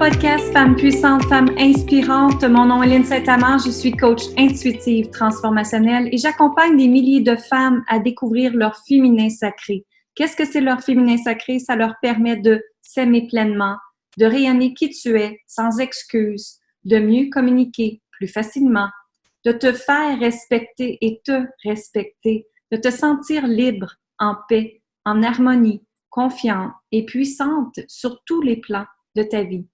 podcast Femmes puissantes, femmes inspirantes. Mon nom est Lynne Saint-Amand, je suis coach intuitive transformationnelle et j'accompagne des milliers de femmes à découvrir leur féminin sacré. Qu'est-ce que c'est leur féminin sacré? Ça leur permet de s'aimer pleinement, de rayonner qui tu es, sans excuses, de mieux communiquer plus facilement, de te faire respecter et te respecter, de te sentir libre, en paix, en harmonie, confiante et puissante sur tous les plans de ta vie.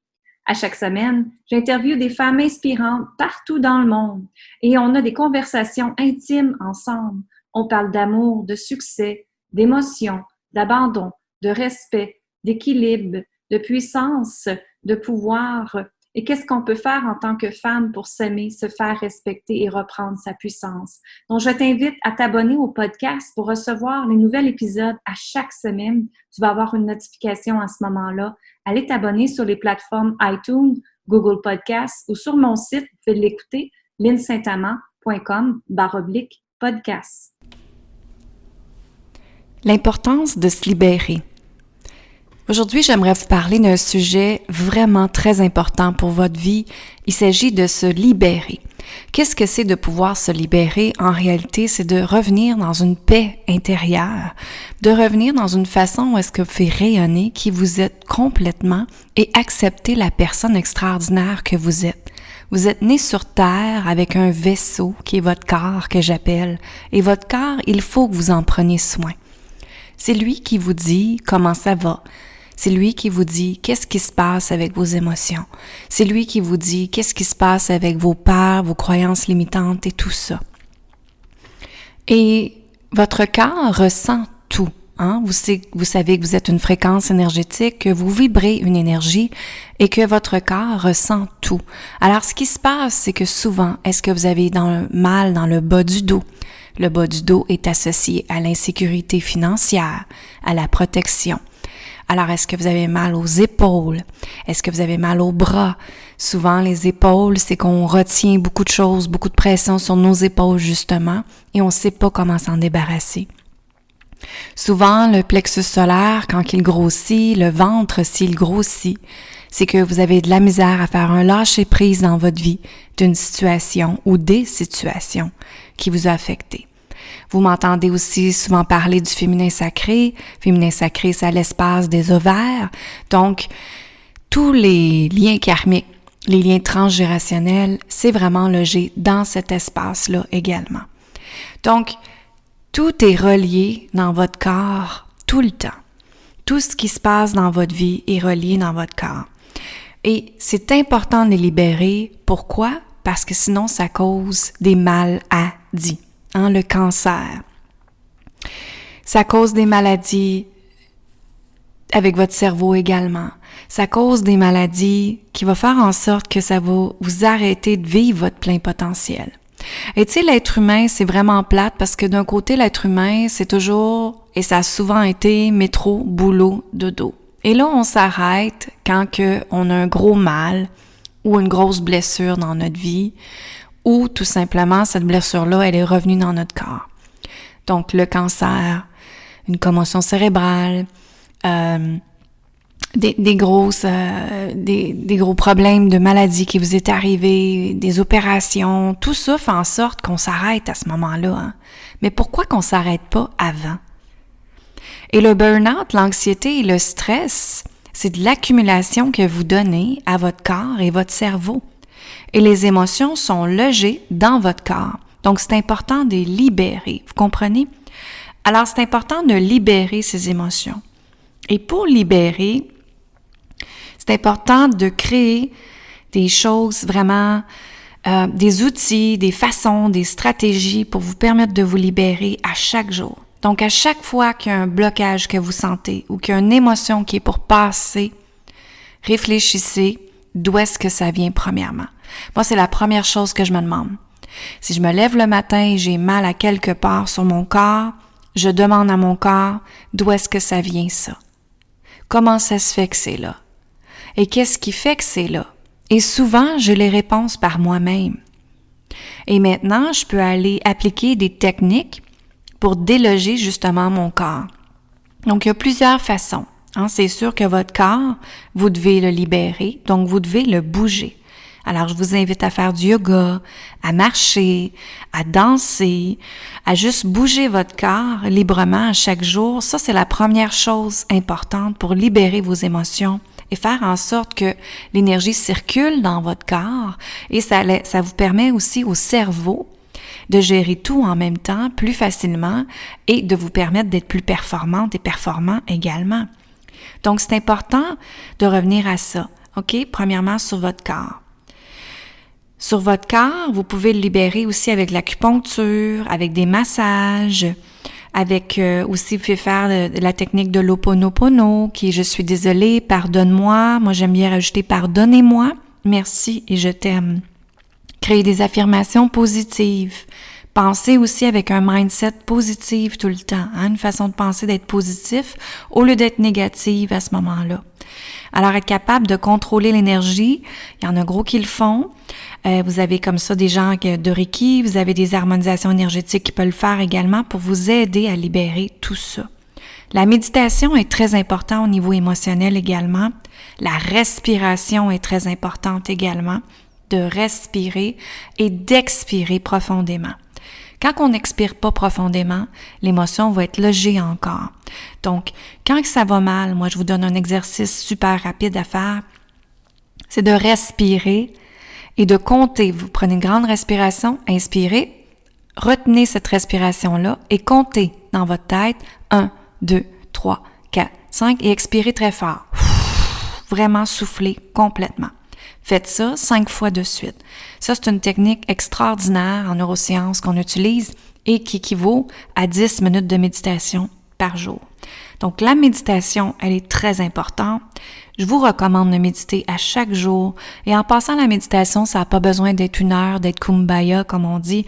À chaque semaine, j'interviewe des femmes inspirantes partout dans le monde et on a des conversations intimes ensemble. On parle d'amour, de succès, d'émotion, d'abandon, de respect, d'équilibre, de puissance, de pouvoir. Et qu'est-ce qu'on peut faire en tant que femme pour s'aimer, se faire respecter et reprendre sa puissance? Donc, je t'invite à t'abonner au podcast pour recevoir les nouveaux épisodes à chaque semaine. Tu vas avoir une notification à ce moment-là. Allez t'abonner sur les plateformes iTunes, Google Podcasts ou sur mon site, vous pouvez l'écouter, linsaintamand.com/podcast. L'importance de se libérer. Aujourd'hui, j'aimerais vous parler d'un sujet vraiment très important pour votre vie. Il s'agit de se libérer. Qu'est-ce que c'est de pouvoir se libérer? En réalité, c'est de revenir dans une paix intérieure, de revenir dans une façon où est-ce que vous faites rayonner qui vous êtes complètement et accepter la personne extraordinaire que vous êtes. Vous êtes né sur Terre avec un vaisseau qui est votre corps que j'appelle. Et votre corps, il faut que vous en preniez soin. C'est lui qui vous dit comment ça va. C'est lui qui vous dit qu'est-ce qui se passe avec vos émotions. C'est lui qui vous dit qu'est-ce qui se passe avec vos peurs, vos croyances limitantes et tout ça. Et votre corps ressent tout. Hein? Vous savez que vous êtes une fréquence énergétique, que vous vibrez une énergie et que votre corps ressent tout. Alors, ce qui se passe, c'est que souvent, est-ce que vous avez mal dans le bas du dos? Le bas du dos est associé à l'insécurité financière, à la protection. Alors, est-ce que vous avez mal aux épaules? Est-ce que vous avez mal aux bras? Souvent, les épaules, c'est qu'on retient beaucoup de choses, beaucoup de pression sur nos épaules, justement, et on ne sait pas comment s'en débarrasser. Souvent, le plexus solaire, quand il grossit, le ventre, s'il grossit, c'est que vous avez de la misère à faire un lâcher-prise dans votre vie d'une situation ou des situations qui vous ont affecté. Vous m'entendez aussi souvent parler du féminin sacré. Féminin sacré, c'est à l'espace des ovaires. Donc, tous les liens karmiques, les liens transgénérationnels, c'est vraiment logé dans cet espace-là également. Donc, tout est relié dans votre corps tout le temps. Tout ce qui se passe dans votre vie est relié dans votre corps. Et c'est important de les libérer. Pourquoi? Parce que sinon, ça cause des maladies. Hein, le cancer. Ça cause des maladies avec votre cerveau également. Ça cause des maladies qui vont faire en sorte que ça va vous arrêter de vivre votre plein potentiel. Et tu sais, l'être humain, c'est vraiment plate parce que d'un côté, l'être humain, c'est toujours, et ça a souvent été, métro, boulot, dodo. Et là, on s'arrête quand on a un gros mal ou une grosse blessure dans notre vie, ou tout simplement, cette blessure-là, elle est revenue dans notre corps. Donc, le cancer, une commotion cérébrale, des gros problèmes de maladie qui vous est arrivé, des opérations, tout ça fait en sorte qu'on s'arrête à ce moment-là. Hein? Mais pourquoi qu'on s'arrête pas avant? Et le burn-out, l'anxiété et le stress, c'est de l'accumulation que vous donnez à votre corps et votre cerveau. Et les émotions sont logées dans votre corps. Donc, c'est important de les libérer. Vous comprenez? Alors, c'est important de libérer ces émotions. Et pour libérer, c'est important de créer des choses vraiment, des outils, des façons, des stratégies pour vous permettre de vous libérer à chaque jour. Donc, à chaque fois qu'il y a un blocage que vous sentez ou qu'il y a une émotion qui est pour passer, réfléchissez d'où est-ce que ça vient premièrement. Moi, c'est la première chose que je me demande. Si je me lève le matin et j'ai mal à quelque part sur mon corps, je demande à mon corps d'où est-ce que ça vient ça? Comment ça se fait que c'est là? Et qu'est-ce qui fait que c'est là? Et souvent, j'ai les réponses par moi-même. Et maintenant, je peux aller appliquer des techniques pour déloger justement mon corps. Donc, il y a plusieurs façons. C'est sûr que votre corps, vous devez le libérer, donc vous devez le bouger. Alors, je vous invite à faire du yoga, à marcher, à danser, à juste bouger votre corps librement à chaque jour. Ça, c'est la première chose importante pour libérer vos émotions et faire en sorte que l'énergie circule dans votre corps. Et ça vous permet aussi au cerveau de gérer tout en même temps, plus facilement, et de vous permettre d'être plus performante et performant également. Donc, c'est important de revenir à ça, OK? Premièrement, sur votre corps. Sur votre corps, vous pouvez le libérer aussi avec l'acupuncture, avec des massages, avec aussi, vous pouvez faire la technique de l'Ho'oponopono, qui est « je suis désolée, pardonne-moi ». Moi, j'aime bien rajouter « pardonnez-moi, merci et je t'aime ». Créer des affirmations positives. Pensez aussi avec un mindset positif tout le temps, une façon de penser d'être positif au lieu d'être négative à ce moment-là. Alors, être capable de contrôler l'énergie, il y en a gros qui le font. Vous avez comme ça des gens de Reiki, vous avez des harmonisations énergétiques qui peuvent le faire également pour vous aider à libérer tout ça. La méditation est très importante au niveau émotionnel également. La respiration est très importante également, de respirer et d'expirer profondément. Quand on n'expire pas profondément, l'émotion va être logée encore. Donc, quand ça va mal, moi, je vous donne un exercice super rapide à faire, c'est de respirer et de compter. Vous prenez une grande respiration, inspirez, retenez cette respiration-là et comptez dans votre tête 1, 2, 3, 4, 5 et expirez très fort. Vraiment soufflez complètement. Faites ça 5 fois de suite. Ça, c'est une technique extraordinaire en neurosciences qu'on utilise et qui équivaut à 10 minutes de méditation par jour. Donc, la méditation, elle est très importante. Je vous recommande de méditer à chaque jour. Et en passant la méditation, ça n'a pas besoin d'être 1 heure, d'être kumbaya, comme on dit,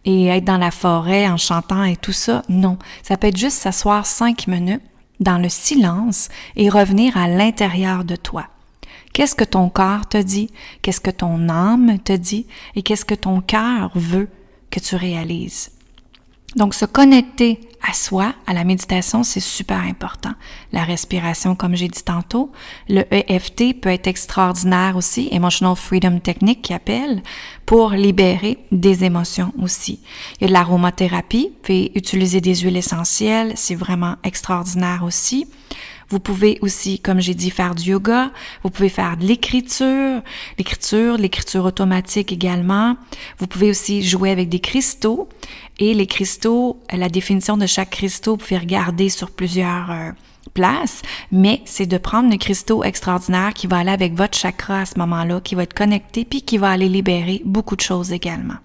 et être dans la forêt en chantant et tout ça. Non, ça peut être juste s'asseoir 5 minutes dans le silence et revenir à l'intérieur de toi. Qu'est-ce que ton corps te dit? Qu'est-ce que ton âme te dit? Et qu'est-ce que ton cœur veut que tu réalises? Donc, se connecter à soi, à la méditation, c'est super important. La respiration, comme j'ai dit tantôt, le EFT peut être extraordinaire aussi, Emotional Freedom Technique qui appelle, pour libérer des émotions aussi. Il y a de l'aromathérapie, vous pouvez utiliser des huiles essentielles, c'est vraiment extraordinaire aussi. Vous pouvez aussi, comme j'ai dit, faire du yoga. Vous pouvez faire de l'écriture automatique également. Vous pouvez aussi jouer avec des cristaux. Et les cristaux, la définition de chaque cristaux, vous pouvez regarder sur plusieurs places, mais c'est de prendre le cristaux extraordinaire qui va aller avec votre chakra à ce moment-là, qui va être connecté, puis qui va aller libérer beaucoup de choses également.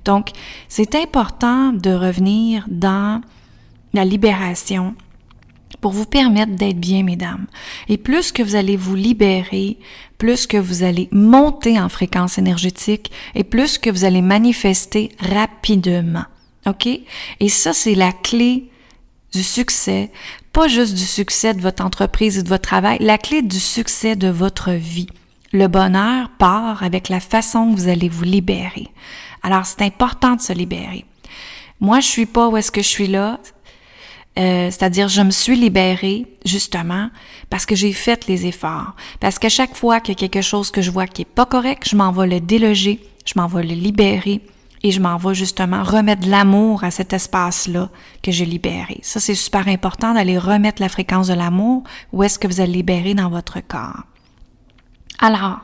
Donc, c'est important de revenir dans la libération pour vous permettre d'être bien, mesdames. Et plus que vous allez vous libérer, plus que vous allez monter en fréquence énergétique et plus que vous allez manifester rapidement. OK? Et ça, c'est la clé du succès, pas juste du succès de votre entreprise et de votre travail, la clé du succès de votre vie. Le bonheur part avec la façon que vous allez vous libérer. Alors, c'est important de se libérer. Moi, je suis pas où est-ce que je suis là. C'est-à-dire, je me suis libérée, justement, parce que j'ai fait les efforts. Parce qu'à chaque fois qu'il y a quelque chose que je vois qui est pas correct, je m'en vais le déloger, je m'en vais le libérer et je m'en vais justement remettre de l'amour à cet espace-là que j'ai libéré. Ça, c'est super important d'aller remettre la fréquence de l'amour où est-ce que vous allez libérer dans votre corps. Alors,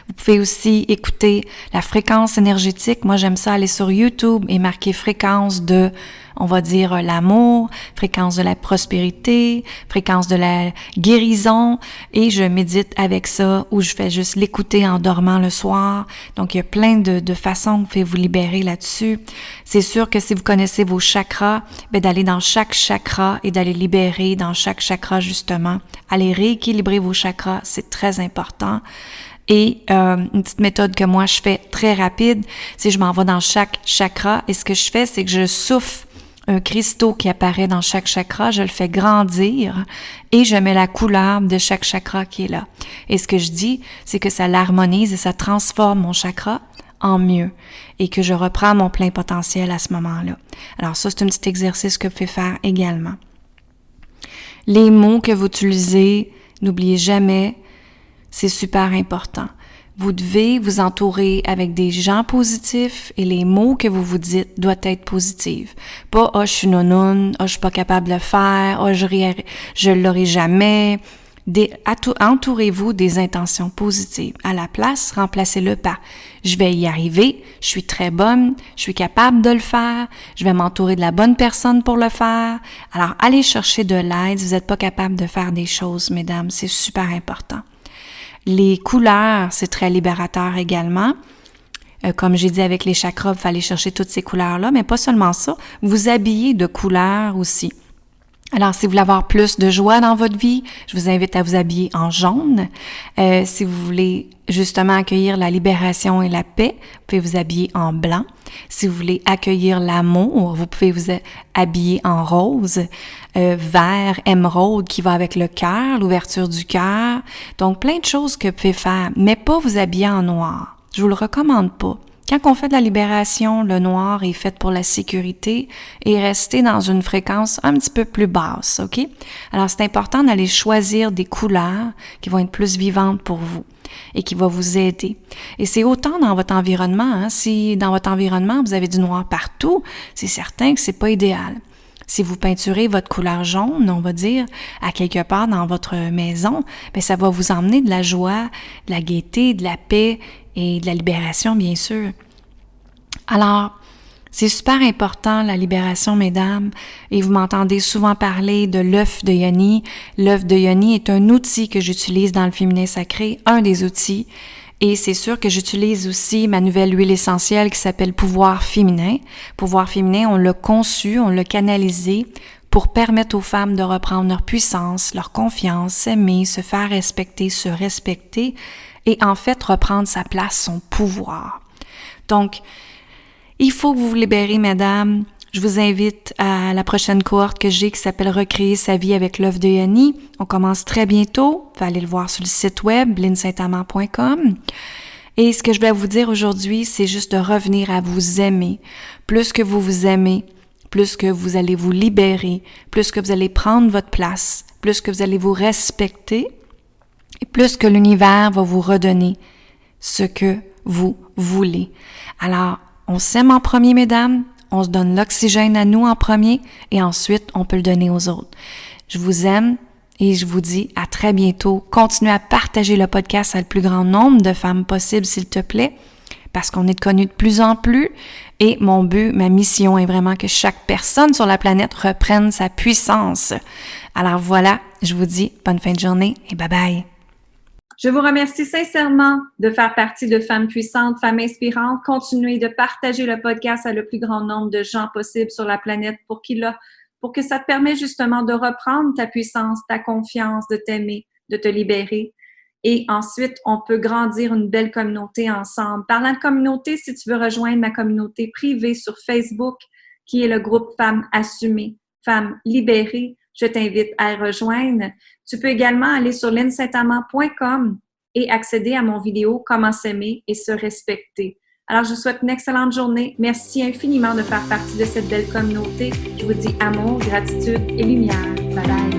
vous pouvez aussi écouter la fréquence énergétique. Moi, j'aime ça aller sur YouTube et marquer fréquence de, on va dire, l'amour, fréquence de la prospérité, fréquence de la guérison, et je médite avec ça ou je fais juste l'écouter en dormant le soir. Donc, il y a plein de façons que vous pouvez vous libérer là-dessus. C'est sûr que si vous connaissez vos chakras, d'aller dans chaque chakra et d'aller libérer dans chaque chakra, justement. Aller rééquilibrer vos chakras, c'est très important. Et une petite méthode que moi je fais très rapide, c'est je m'en vais dans chaque chakra et ce que je fais, c'est que je souffle un cristaux qui apparaît dans chaque chakra, je le fais grandir et je mets la couleur de chaque chakra qui est là. Et ce que je dis, c'est que ça l'harmonise et ça transforme mon chakra en mieux et que je reprends mon plein potentiel à ce moment-là. Alors ça, c'est un petit exercice que vous pouvez faire également. Les mots que vous utilisez, n'oubliez jamais, c'est super important. Vous devez vous entourer avec des gens positifs et les mots que vous vous dites doivent être positifs. Pas « je suis nounoune »,« je suis pas capable de le faire »,« je l'aurai jamais ». Entourez-vous des intentions positives. À la place, remplacez-le par « je vais y arriver, je suis très bonne, je suis capable de le faire, je vais m'entourer de la bonne personne pour le faire ». Alors, allez chercher de l'aide si vous n'êtes pas capable de faire des choses, mesdames, c'est super important. Les couleurs, c'est très libérateur également. Comme j'ai dit avec les chakras, il fallait chercher toutes ces couleurs-là, mais pas seulement ça, vous habillez de couleurs aussi. Alors, si vous voulez avoir plus de joie dans votre vie, je vous invite à vous habiller en jaune. Si vous voulez justement accueillir la libération et la paix, vous pouvez vous habiller en blanc. Si vous voulez accueillir l'amour, vous pouvez vous habiller en rose, vert, émeraude qui va avec le cœur, l'ouverture du cœur. Donc, plein de choses que vous pouvez faire, mais pas vous habiller en noir. Je vous le recommande pas. Quand on fait de la libération, le noir est fait pour la sécurité et rester dans une fréquence un petit peu plus basse, OK? Alors, c'est important d'aller choisir des couleurs qui vont être plus vivantes pour vous et qui vont vous aider. Et c'est autant dans votre environnement, hein? Si dans votre environnement, vous avez du noir partout, c'est certain que c'est pas idéal. Si vous peinturez votre couleur jaune, on va dire, à quelque part dans votre maison, bien, ça va vous emmener de la joie, de la gaieté, de la paix et de la libération, bien sûr. Alors, c'est super important, la libération, mesdames, et vous m'entendez souvent parler de l'œuf de Yoni. L'œuf de Yoni est un outil que j'utilise dans le féminin sacré, un des outils. Et c'est sûr que j'utilise aussi ma nouvelle huile essentielle qui s'appelle Pouvoir féminin. Pouvoir féminin, on l'a conçu, on l'a canalisé pour permettre aux femmes de reprendre leur puissance, leur confiance, s'aimer, se faire respecter, se respecter et en fait reprendre sa place, son pouvoir. Donc, il faut que vous vous libérez, mesdames. Je vous invite à la prochaine cohorte que j'ai qui s'appelle Recréer sa vie avec l'œuf de Yoni. On commence très bientôt. Vous allez le voir sur le site web linsaintamant.com. Et ce que je vais vous dire aujourd'hui, c'est juste de revenir à vous aimer. Plus que vous vous aimez, plus que vous allez vous libérer, plus que vous allez prendre votre place, plus que vous allez vous respecter, et plus que l'univers va vous redonner ce que vous voulez. Alors, on s'aime en premier, mesdames. On se donne l'oxygène à nous en premier et ensuite, on peut le donner aux autres. Je vous aime et je vous dis à très bientôt. Continuez à partager le podcast à le plus grand nombre de femmes possible, s'il te plaît, parce qu'on est connus de plus en plus. Et mon but, ma mission est vraiment que chaque personne sur la planète reprenne sa puissance. Alors voilà, je vous dis bonne fin de journée et bye bye. Je vous remercie sincèrement de faire partie de Femmes puissantes, Femmes inspirantes. Continuez de partager le podcast à le plus grand nombre de gens possible sur la planète pour que ça te permette justement de reprendre ta puissance, ta confiance, de t'aimer, de te libérer. Et ensuite, on peut grandir une belle communauté ensemble. Parlant de communauté, si tu veux rejoindre ma communauté privée sur Facebook, qui est le groupe Femmes assumées, Femmes libérées, je t'invite à y rejoindre. Tu peux également aller sur linsaintamant.com et accéder à mon vidéo « Comment s'aimer et se respecter ». Alors, je vous souhaite une excellente journée. Merci infiniment de faire partie de cette belle communauté. Je vous dis amour, gratitude et lumière. Bye bye.